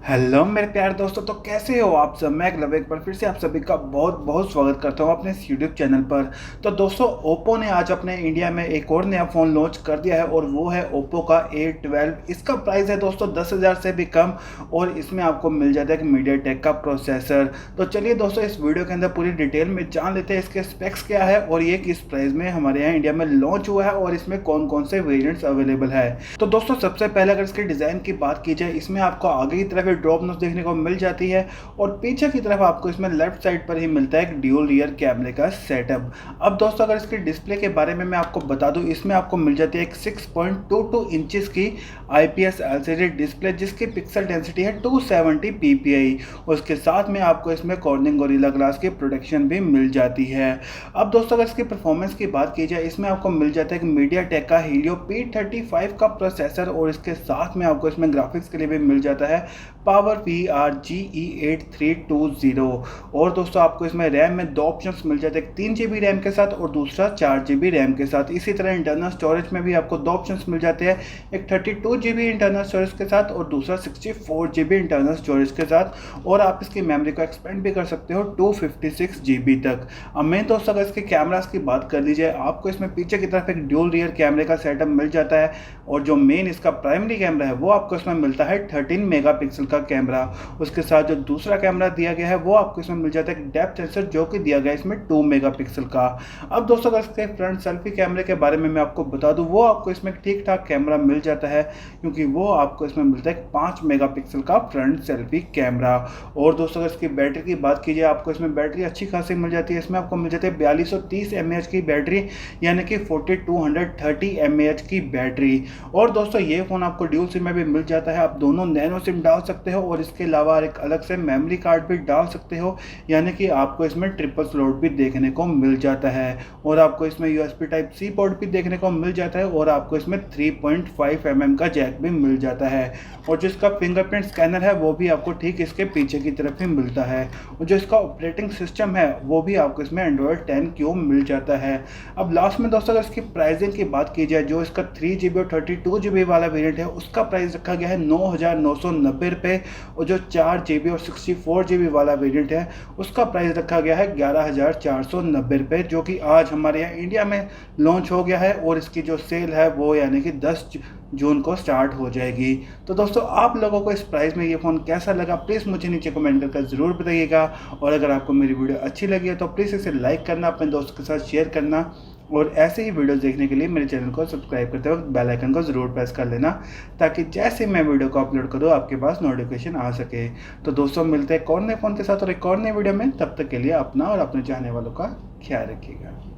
Hello मेरे प्यारे दोस्तों, तो कैसे हो आप सब। मैं एक बार फिर से आप सभी का बहुत बहुत स्वागत करता हूं अपने इस यूट्यूब चैनल पर। तो दोस्तों, ओप्पो ने आज अपने इंडिया में एक और नया फ़ोन लॉन्च कर दिया है और वो है ओप्पो का A12। इसका प्राइस है दोस्तों 10,000 से भी कम और इसमें आपको मिल जाता है एक मीडियाटेक का प्रोसेसर। तो चलिए दोस्तों, इस वीडियो के अंदर पूरी डिटेल में जान लेते हैं इसके स्पेक्स क्या है और ये किस प्राइस में हमारे यहाँ इंडिया में लॉन्च हुआ है और इसमें कौन कौन से वेरियंट्स अवेलेबल है। तो दोस्तों, सबसे पहले अगर इसके डिज़ाइन की बात की जाए, इसमें आपको आगे की तरफ ड्रॉप नोच देखने को मिल जाती है और पीछे की तरफ आपको इसमें लेफ्ट साइड पर ही मिलता है एक ड्यूल रियर कैमरे का सेटअप। अब दोस्तों, अगर इसके डिस्प्ले के बारे में मैं आपको बता दूं, इसमें आपको मिल जाती है एक 6.22 इंचेस की IPS LCD डिस्प्ले जिसकी पिक्सल डेंसिटी है 270 ppi। उसके साथ में आपको इसमें कॉर्निंग गोरिल्ला ग्लास की प्रोटेक्शन भी मिल जाती है। अब दोस्तों, अगर इसकी परफॉर्मेंस की बात की जाए, इसमें आपको मिल जाता है एक मीडियाटेक का हीलियो P35 का प्रोसेसर और इसके साथ में आपको इसमें ग्राफिक्स के लिए भी मिल जाता है पावर GE8320। और दोस्तों, आपको इसमें रैम में दो ऑप्शंस मिल जाते हैं, 3 GB रैम के साथ और दूसरा 4 GB रैम के साथ। इसी तरह इंटरनल स्टोरेज में भी आपको दो ऑप्शंस मिल जाते हैं, एक 32 GB इंटरनल स्टोरेज के साथ और दूसरा 64 GB इंटरनल स्टोरेज के साथ। और आप इसकी मेमोरी को एक्सपेंड भी कर सकते हो 256 GB तक। अब मैं दोस्तों, अगर इसके कैमरास की बात कर ली जाए, आपको इसमें पीछे की तरफ एक ड्यूल रियर कैमरे का सेटअप मिल जाता है और जो मेन इसका प्राइमरी कैमरा है वो आपको इसमें मिलता है 13 मेगापिक्सल का कैमरा। उसके साथ जो दूसरा कैमरा दिया गया है वो आपको इसमें मिल जाता है एक डेप्थ सेंसर जो कि दिया गया है इसमें 2 मेगापिक्सल का। अब दोस्तों, अगर इसके फ्रंट सेल्फी कैमरे के बारे में मैं आपको बता दूं, वो आपको इसमें ठीक ठाक कैमरा मिल जाता है क्योंकि वो आपको इसमें मिलता है 5 मेगापिक्सल का फ्रंट सेल्फी कैमरा। और दोस्तों, अगर इसकी बैटरी की बात की जाए, आपको इसमें बैटरी अच्छी खासी मिल जाती है। इसमें आपको मिल जाती है 4230 mAh की बैटरी, यानी कि 4230 mAh की बैटरी। और दोस्तों, ये फ़ोन आपको ड्यूल सिम में भी मिल जाता है, आप दोनों नैनो सिम डाल सकते हो और इसके अलावा एक अलग से मेमोरी कार्ड भी डाल सकते हो, यानी कि आपको इसमें ट्रिपल स्लॉट भी देखने को मिल जाता है। और आपको इसमें USB Type-C पोर्ट भी देखने को मिल जाता है और आपको इसमें 3.5 mm का जैक भी मिल जाता है। और जो इसका फिंगरप्रिंट स्कैनर है वो भी आपको ठीक इसके पीछे की तरफ ही मिलता है। और जो इसका ऑपरेटिंग सिस्टम है वो भी आपको इसमें Android 10Q मिल जाता है। अब लास्ट में दोस्तों, अगर इसकी प्राइसिंग की बात की जाए, जो इसका 3 GB और 32 GB वाला वेरिएंट है उसका प्राइस रखा गया है 9,990 रुपये और जो 4 GB और 64 GB वाला वेरिएंट है उसका प्राइस रखा गया है 11,490 रुपये, जो कि आज हमारे यहाँ इंडिया में लॉन्च हो गया है और इसकी जो सेल है वो यानी कि 10 जून को स्टार्ट हो जाएगी। तो दोस्तों, आप लोगों को इस प्राइस में ये फ़ोन कैसा लगा प्लीज़ मुझे नीचे कमेंट करके ज़रूर बताइएगा। और अगर आपको मेरी वीडियो अच्छी लगी है तो प्लीज़ इसे लाइक करना, अपने दोस्तों के साथ शेयर करना और ऐसे ही वीडियोस देखने के लिए मेरे चैनल को सब्सक्राइब करते वक्त बेल आइकन को ज़रूर प्रेस कर लेना, ताकि जैसे मैं वीडियो को अपलोड करूँ आपके पास नोटिफिकेशन आ सके। तो दोस्तों, मिलते हैं एक और नए फ़ोन के साथ और एक और नए वीडियो में। तब तक के लिए अपना और अपने चाहने वालों का ख्याल रखिएगा।